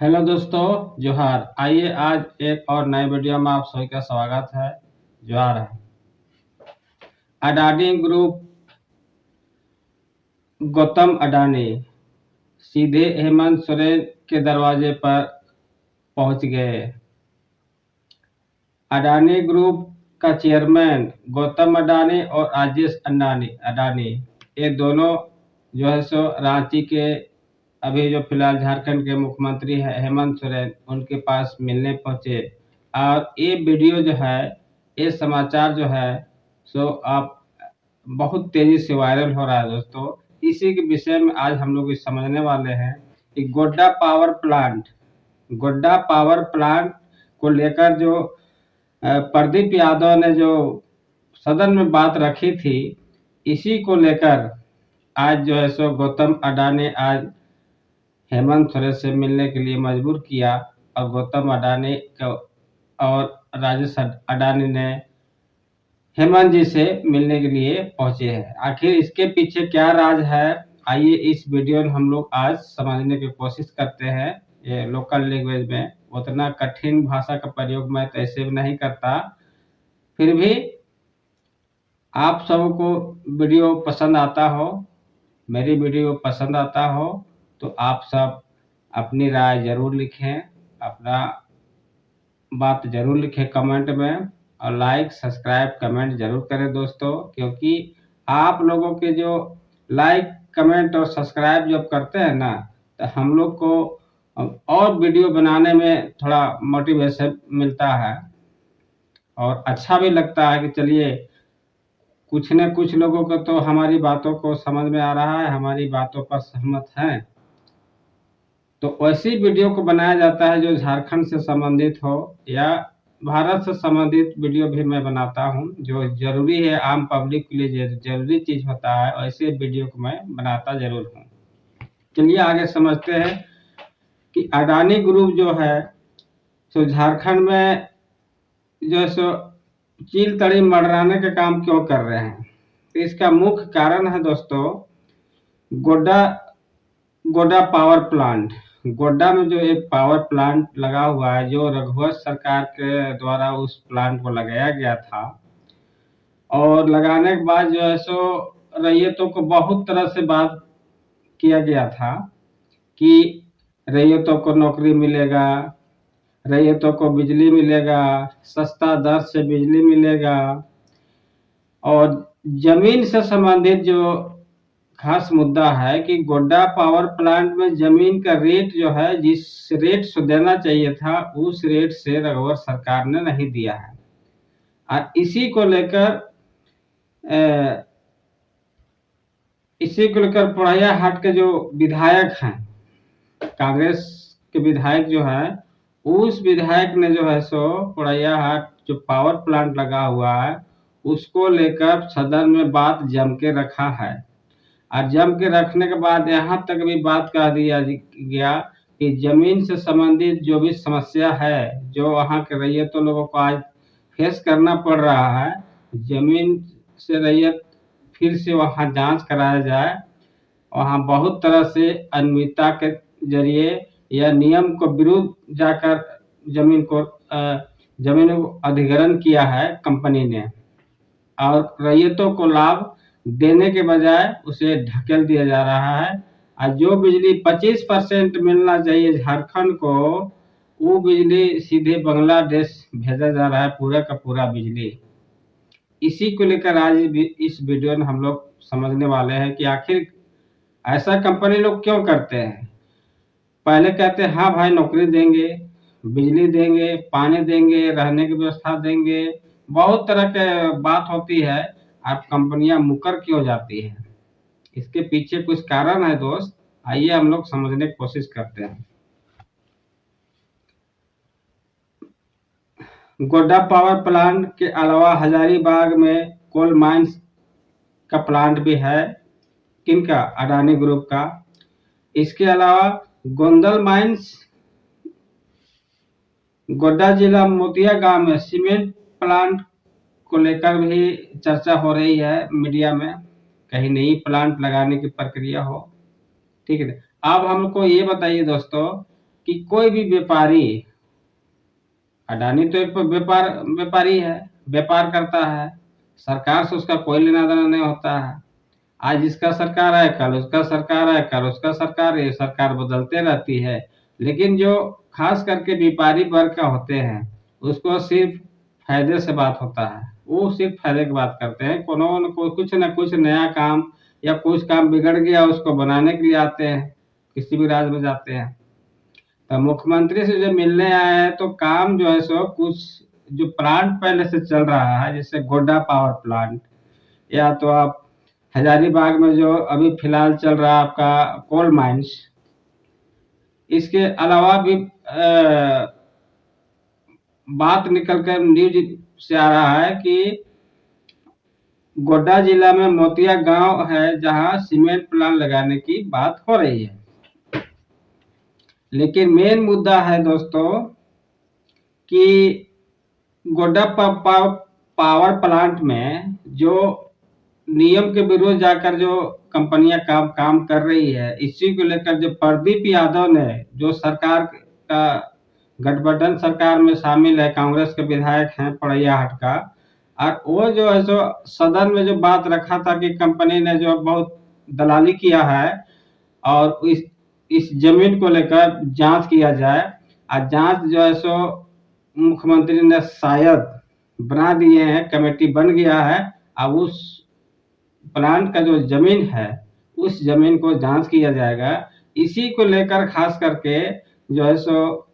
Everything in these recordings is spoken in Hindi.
हेलो दोस्तों, जोहार। आइए आज एक और नए वीडियो में आप सभी का स्वागत है। जोहार है। अडानी ग्रुप, गौतम अडानी सीधे हेमंत सोरेन के दरवाजे पर पहुंच गए। अडानी ग्रुप का चेयरमैन गौतम अडानी और राजेश अडानी ये दोनों जो है सो रांची के अभी जो फिलहाल झारखंड के मुख्यमंत्री है हेमंत सोरेन उनके पास मिलने पहुंचे। और ये वीडियो जो है, ये समाचार जो है सो आप बहुत तेजी से वायरल हो रहा है दोस्तों। इसी के विषय में आज हम लोग समझने वाले हैं कि गोड्डा पावर प्लांट को लेकर जो प्रदीप यादव ने जो सदन में बात रखी थी, इसी को लेकर आज जो है सो गौतम अडानी आज हेमंत सोरेन से मिलने के लिए मजबूर किया। और गौतम अडानी को और राजेश अडानी ने हेमंत जी से मिलने के लिए पहुंचे हैं। आखिर इसके पीछे क्या राज है, आइए इस वीडियो में हम लोग आज समझने की कोशिश करते हैं। ये लोकल लैंग्वेज में उतना कठिन भाषा का प्रयोग मैं तो ऐसे भी नहीं करता, फिर भी आप सबको वीडियो पसंद आता हो, मेरी वीडियो पसंद आता हो तो आप सब अपनी राय जरूर लिखें, अपना बात जरूर लिखें कमेंट में, और लाइक सब्सक्राइब कमेंट जरूर करें दोस्तों। क्योंकि आप लोगों के जो लाइक कमेंट और सब्सक्राइब जब करते हैं ना, तो हम लोग को और वीडियो बनाने में थोड़ा मोटिवेशन मिलता है और अच्छा भी लगता है कि चलिए कुछ न कुछ लोगों को तो हमारी बातों को समझ में आ रहा है, हमारी बातों पर सहमत हैं। तो ऐसी वीडियो को बनाया जाता है जो झारखंड से संबंधित हो या भारत से संबंधित वीडियो भी मैं बनाता हूं, जो जरूरी है आम पब्लिक के लिए जरूरी चीज होता है, ऐसे वीडियो को मैं बनाता जरूर हूं। चलिए आगे समझते हैं कि अडानी ग्रुप जो है सो झारखंड में जो है सो चील तड़ी मडराने का काम क्यों कर रहे हैं। तो इसका मुख्य कारण है दोस्तों गोड्डा गोड्डा पावर प्लांट। गोड्डा में जो एक पावर प्लांट लगा हुआ है, जो रघुवंश सरकार के द्वारा उस प्लांट को लगाया गया था, और लगाने के बाद जो है सो रैयतों को बहुत तरह से बात किया गया था कि रैयतों को नौकरी मिलेगा, रैयतों को बिजली मिलेगा, सस्ता दर से बिजली मिलेगा, और जमीन से संबंधित जो खास मुद्दा है कि गोड्डा पावर प्लांट में जमीन का रेट जो है, जिस रेट से देना चाहिए था उस रेट से रघुवर सरकार ने नहीं दिया है। और इसी को लेकर पुरैया हाट के जो विधायक हैं, कांग्रेस के विधायक जो है, उस विधायक ने जो है सो पुरैया हाट जो पावर प्लांट लगा हुआ है उसको लेकर सदन में बात जम के रखा है। और जम के रखने के बाद यहाँ तक भी बात कह दिया गया कि जमीन से संबंधित जो भी समस्या है, जो वहाँ के रैयतों लोगों को आज फेस करना पड़ रहा है, जमीन से रैयत फिर से वहाँ जांच कराया जाए। वहाँ बहुत तरह से अनियमितता के जरिए या नियम को विरुद्ध जाकर जमीन को अधिग्रहण किया है कंपनी ने, और रैयतों को लाभ देने के बजाय उसे ढकेल दिया जा रहा है। और जो बिजली 25% मिलना चाहिए झारखंड को, वो बिजली सीधे बांग्लादेश भेजा जा रहा है, पूरा का पूरा बिजली। इसी को लेकर आज इस वीडियो में हम लोग समझने वाले हैं कि आखिर ऐसा कंपनी लोग क्यों करते हैं। पहले कहते हैं हाँ भाई नौकरी देंगे, बिजली देंगे, पानी देंगे, रहने की व्यवस्था देंगे, बहुत तरह के बात होती है। आप कंपनियां मुकर क्यों जाती है, इसके पीछे कुछ कारण है दोस्त। आइए हम लोग समझने की कोशिश करते हैं। गोड्डा पावर प्लांट के अलावा हजारीबाग में कोल माइंस का प्लांट भी है, किनका, अडानी ग्रुप का। इसके अलावा गोंदल माइंस गोड्डा जिला मोतिया गांव में सीमेंट प्लांट को लेकर भी चर्चा हो रही है मीडिया में, कहीं नई प्लांट लगाने की प्रक्रिया हो। ठीक है, अब हमको ये बताइए दोस्तों कि कोई भी व्यापारी, अडानी तो एक व्यापारी है, व्यापार करता है, सरकार से उसका कोई लेना देना नहीं होता है। आज इसका सरकार है, कल उसका सरकार है, कल उसका सरकार है, सरकार बदलते रहती है। लेकिन जो खास करके व्यापारी वर्ग का होते हैं, उसको सिर्फ फायदे से बात होता है। वो सिर्फ फायदे की बात करते हैं। कुछ न कुछ नया काम या कुछ काम बिगड़ गया, उसको बनाने के लिए आते हैं, किसी भी राज्य में जाते हैं। तो मुख्यमंत्री से जब मिलने आए हैं, तो काम जो है सो कुछ जो प्लांट पहले से चल रहा है, जैसे गोड्डा पावर प्लांट, या तो आप हजारीबाग में जो अभी फिलहाल चल रहा है आपका कोल माइंस, इसके अलावा भी बात निकल कर न्यूज से आ रहा है कि गोड्डा जिला में मोतिया गांव है, जहां सीमेंट प्लांट लगाने की बात हो रही है। लेकिन मेन मुद्दा है दोस्तों कि गोड्डा पावर प्लांट में जो नियम के विरुद्ध जाकर जो कंपनियां काम कर रही है, इसी को लेकर जो प्रदीप यादव ने, जो सरकार का गठबंधन सरकार में शामिल है, कांग्रेस के विधायक हैं पड़ैयाहाट का, और वो जो है सो सदन में जो बात रखा था कि कंपनी ने जो बहुत दलाली किया है और इस जमीन को लेकर जांच किया जाए। और जांच जो है सो मुख्यमंत्री ने शायद बना दिए हैं, कमेटी बन गया है। अब उस प्लांट का जो जमीन है, उस जमीन को जांच किया जाएगा। इसी को लेकर खास करके जो है सो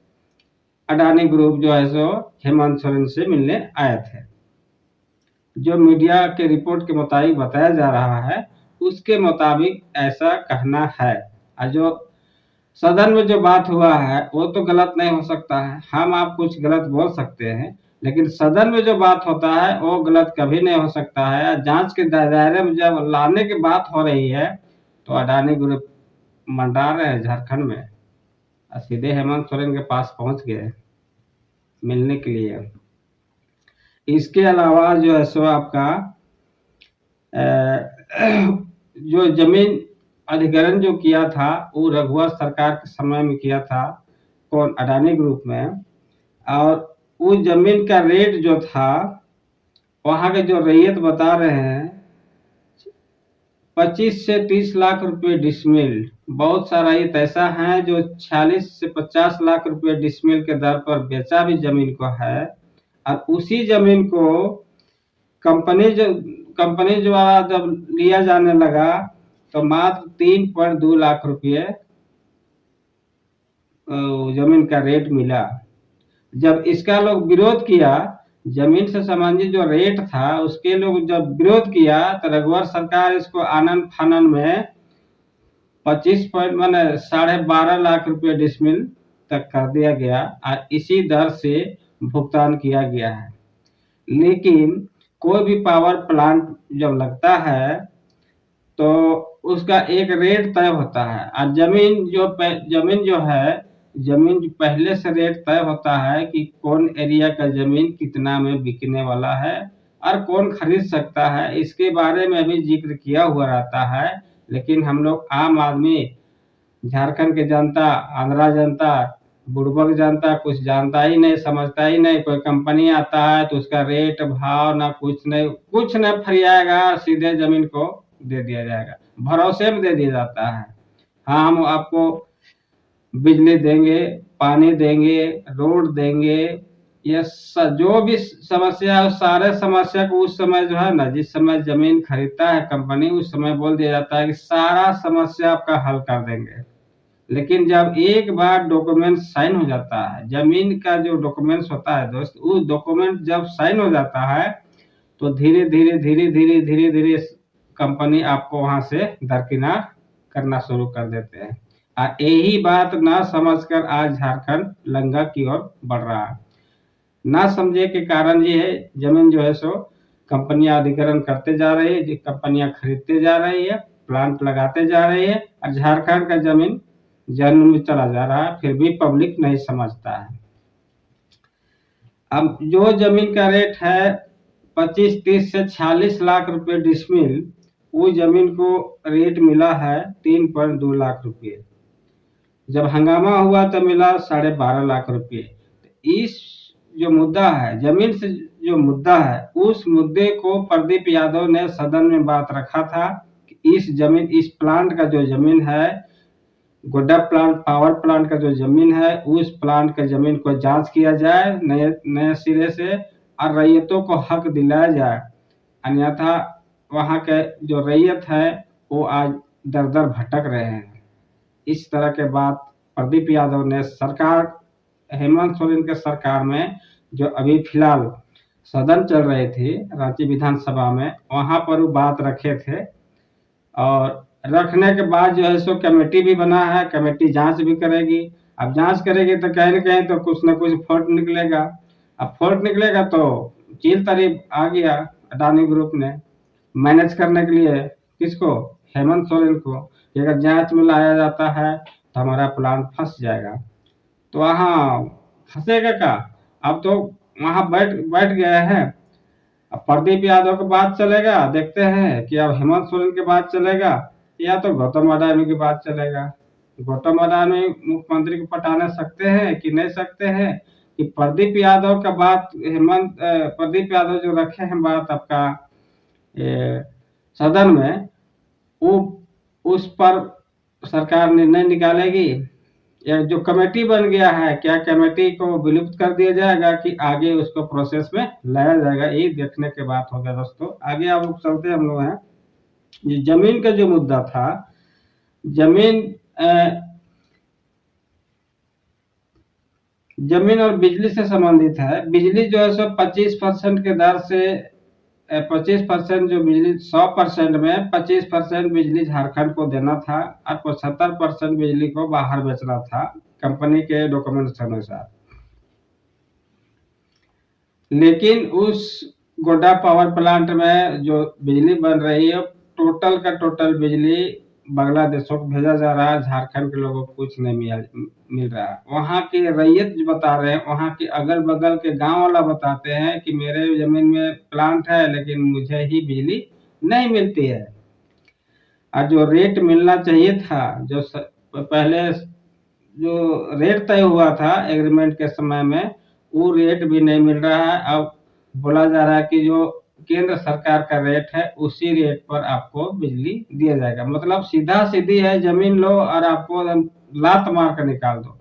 अडानी ग्रुप जो है सो हेमंत सोरेन से मिलने आए थे। जो मीडिया के रिपोर्ट के मुताबिक बताया जा रहा है, उसके मुताबिक ऐसा कहना है। और जो सदन में जो बात हुआ है, वो तो गलत नहीं हो सकता है। हम आप कुछ गलत बोल सकते हैं, लेकिन सदन में जो बात होता है वो गलत कभी नहीं हो सकता है। जांच के दायरे में जब लाने की बात हो रही है, तो अडानी ग्रुप मंडरा रहे हैं झारखंड में, और सीधे हेमंत सोरेन के पास पहुंच गए मिलने के लिए। इसके अलावा जो है सो आपका जो जमीन अधिग्रहण जो किया था, वो रघुवर सरकार के समय में किया था, कौन, अडानी ग्रुप में। और उस जमीन का रेट जो था, वहां के जो रैयत बता रहे हैं 25 से 30 लाख रुपए डिसमिल। बहुत सारा रैयत ऐसा है जो 46 से 50 लाख रुपए डिसमिल के दर पर बेचा भी जमीन को है। और उसी जमीन को कंपनी जो जब लिया जाने लगा, तो मात्र 3.2 लाख रुपये जमीन का रेट मिला। जब इसका लोग विरोध किया, जमीन से संबंधित जो रेट था उसके लोग जब विरोध किया, तो रघुवर सरकार इसको आनन फानन में 12.5 लाख रुपए डिसमिल तक कर दिया गया, और इसी दर से भुगतान किया गया है। लेकिन कोई भी पावर प्लांट जब लगता है, तो उसका एक रेट तय होता है। और जमीन जो पहले से रेट तय होता है कि कौन एरिया का जमीन कितना में बिकने वाला है और कौन खरीद सकता है, इसके बारे में भी जिक्र किया हुआ रहता है। लेकिन हम लोग आम आदमी, झारखंड की जनता, आंध्रा जनता, बुड़बक जनता कुछ जानता ही नहीं, समझता ही नहीं। कोई कंपनी आता है तो उसका रेट भाव ना कुछ नहीं फरियाएगा, सीधे जमीन को दे दिया जाएगा, भरोसे में दे दिया जाता है। हाँ, हम आपको बिजली देंगे, पानी देंगे, रोड देंगे, ये जो भी समस्या है, सारे समस्या को उस समय जो है ना, जिस समय जमीन खरीदता है कंपनी, उस समय बोल दिया जाता है कि सारा समस्या आपका हल कर देंगे। लेकिन जब एक बार डॉक्यूमेंट साइन हो जाता है, जमीन का जो डॉक्यूमेंट्स होता है दोस्त, वो डॉक्यूमेंट जब साइन हो जाता है, तो धीरे धीरे कंपनी आपको वहां से दरकिनार करना शुरू कर देते हैं। और यही बात ना समझकर आज झारखंड लंगा की ओर बढ़ रहा है। ना समझे के कारण ये है, जमीन जो है सो कंपनियां अधिग्रहण करते जा रही है, कंपनियां खरीदते जा रही है, प्लांट लगाते जा रही है, और झारखंड का जमीन जन्म में चला जा रहा है, फिर भी पब्लिक नहीं समझता है। अब जो जमीन का रेट है 25, 30 से 46 लाख रुपए डिसमिल, वो जमीन को रेट मिला है 3.2 लाख रुपए। जब हंगामा हुआ तो मिला 12.5 लाख रुपये। इस जो मुद्दा है, जमीन से जो मुद्दा है, उस मुद्दे को प्रदीप यादव ने सदन में बात रखा था कि इस प्लांट का जो जमीन है, गोड्डा प्लांट पावर प्लांट का जो जमीन है, उस प्लांट का जमीन को जांच किया जाए नए सिरे से और रैयतों को हक दिलाया जाए। अन्यथा वहां के जो रैयत है वो आज दर दर भटक रहे हैं। इस तरह के बात प्रदीप यादव ने सरकार, हेमंत सोरेन के सरकार में, जो अभी फिलहाल सदन चल रहे थे रांची विधानसभा में, वहां पर वो बात रखे थे। और रखने के बाद जो है सो कमेटी भी बना है, कमेटी जांच भी करेगी। अब जांच करेगी तो कहीं न कहीं तो कुछ न कुछ फॉल्ट निकलेगा। अब फॉल्ट निकलेगा तो चील तारीफ आ गया अडानी ग्रुप ने मैनेज करने के लिए, किसको? हेमंत सोरेन को, कि अगर जांच में लाया जाता है तो हमारा प्लान फंस जाएगा। तो वहाँ फंसेगा क्या? अब तो वहाँ बैठ बैठ गए हैं। अब प्रदीप यादव की बात चलेगा, देखते हैं कि अब हेमंत सोरेन की बात चलेगा या तो गौतम अडानी की बात चलेगा। गौतम अडानी मुख्यमंत्री को पटाने सकते हैं कि नहीं सकते हैं, कि प्रदीप यादव का बात, प्रदीप यादव जो रखे हैं बात आपका सदन में, वो उस पर सरकार निर्णय निकालेगी या जो कमेटी बन गया है, क्या कमेटी को विलुप्त कर दिया जाएगा कि आगे उसको प्रोसेस में लाया जाएगा? ये देखने के बात होगा दोस्तों। आगे अब चलते हम लोग हैं, ये जमीन का जो मुद्दा था, जमीन और बिजली से संबंधित है। बिजली जो है सो 25% के दर से 25% जो बिजली, 100% में 25% बिजली झारखंड को देना था और 75% बिजली को बाहर बेचना था कंपनी के डॉक्यूमेंट्स के अनुसार। लेकिन उस गोड्डा पावर प्लांट में जो बिजली बन रही है, टोटल का टोटल बिजली बांग्लादेशों को भेजा जा रहा है, झारखंड के लोगों को कुछ नहीं मिल रहा है। वहाँ के रैयत जो बता रहे हैं, वहाँ के अगल बगल के गांव वाला बताते हैं कि मेरे जमीन में प्लांट है लेकिन मुझे ही बिजली नहीं मिलती है। और जो रेट मिलना चाहिए था, जो पहले जो रेट तय हुआ था एग्रीमेंट के समय में, वो रेट भी नहीं मिल रहा है। अब बोला जा रहा है कि जो केंद्र सरकार का रेट है उसी रेट पर आपको बिजली दिया जाएगा। मतलब सीधा सीधी है, जमीन लो और आपको लात मार कर निकाल दो,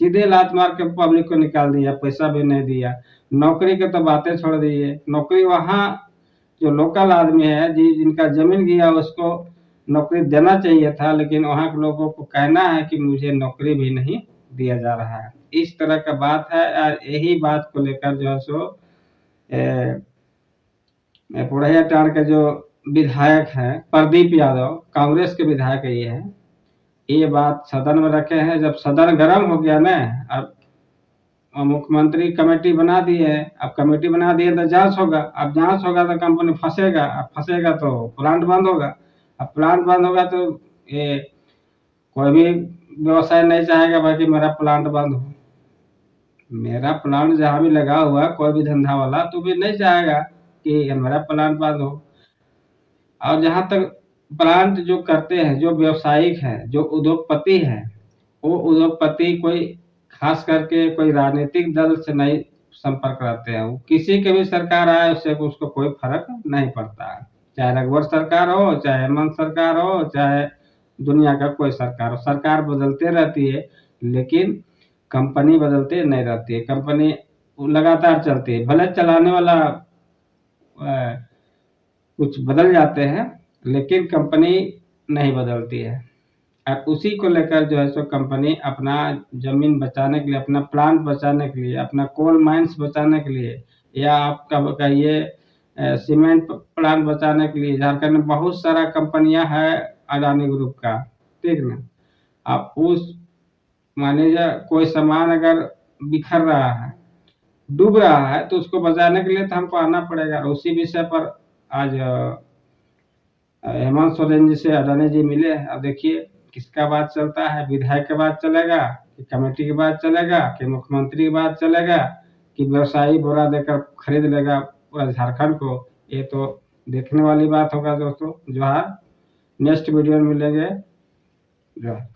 सीधे लात मार के पब्लिक को निकाल दिया, पैसा भी नहीं दिया। नौकरी के तो बातें छोड़ दिए, नौकरी वहाँ जो लोकल आदमी है जिनका जमीन गया उसको नौकरी देना चाहिए था, लेकिन वहाँ के लोगों को कहना है कि मुझे नौकरी भी नहीं दिया जा रहा है। इस तरह का बात है और यही बात को लेकर जो है सो पुरैया टाड़ के जो विधायक हैं प्रदीप यादव, कांग्रेस के विधायक ये है, ये बात सदन में रखे हैं। जब सदन गर्म हो गया ना, अब मुख्यमंत्री कमेटी बना दी है, अब कमेटी बना दी है तो जांच होगा। अब जांच होगा तो कंपनी फंसेगा, अब फंसेगा तो प्लांट बंद होगा। अब प्लांट बंद होगा तो ये कोई भी व्यवसाय नहीं चाहेगा भाई कि मेरा प्लांट बंद हो। मेरा प्लांट जहाँ भी लगा हुआ, कोई भी धंधा वाला तो भी नहीं चाहेगा कि मेरा प्लांट बंद हो। और जहाँ तक प्लांट जो करते हैं, जो व्यवसायिक है, जो उद्योगपति है, वो उद्योगपति कोई खास करके कोई राजनीतिक दल से नहीं संपर्क रखते हैं। वो किसी के भी सरकार आए उससे उसको कोई फर्क नहीं पड़ता है, चाहे रघुवर सरकार हो, चाहे हेमंत सरकार हो, चाहे दुनिया का कोई सरकार हो। सरकार बदलते रहती है लेकिन कंपनी बदलते नहीं रहती है। कंपनी लगातार चलती है, भले चलाने वाला कुछ बदल जाते हैं लेकिन कंपनी नहीं बदलती है। और उसी को लेकर जो है सो कंपनी अपना जमीन बचाने के लिए, अपना प्लांट बचाने के लिए, अपना कोल माइंस बचाने के लिए, या आपका कहिए सीमेंट प्लांट बचाने के लिए, झारखंड में बहुत सारा कंपनियां है अडानी ग्रुप का, ठीक ना। आप उस मान लीजिए कोई सामान अगर बिखर रहा है, डूब रहा है, तो उसको बचाने के लिए तो हमको आना पड़ेगा। उसी विषय पर आज हेमंत सोरेन जी से अडानी जी मिले। अब देखिए किसका बात चलता है, विधायक की बात चलेगा कि कमेटी की बात चलेगा कि मुख्यमंत्री की बात चलेगा कि व्यवसायी बोरा देकर खरीद लेगा पूरा झारखंड को? ये तो देखने वाली बात होगा दोस्तों। जोहार, नेक्स्ट वीडियो में मिलेंगे। जोहार।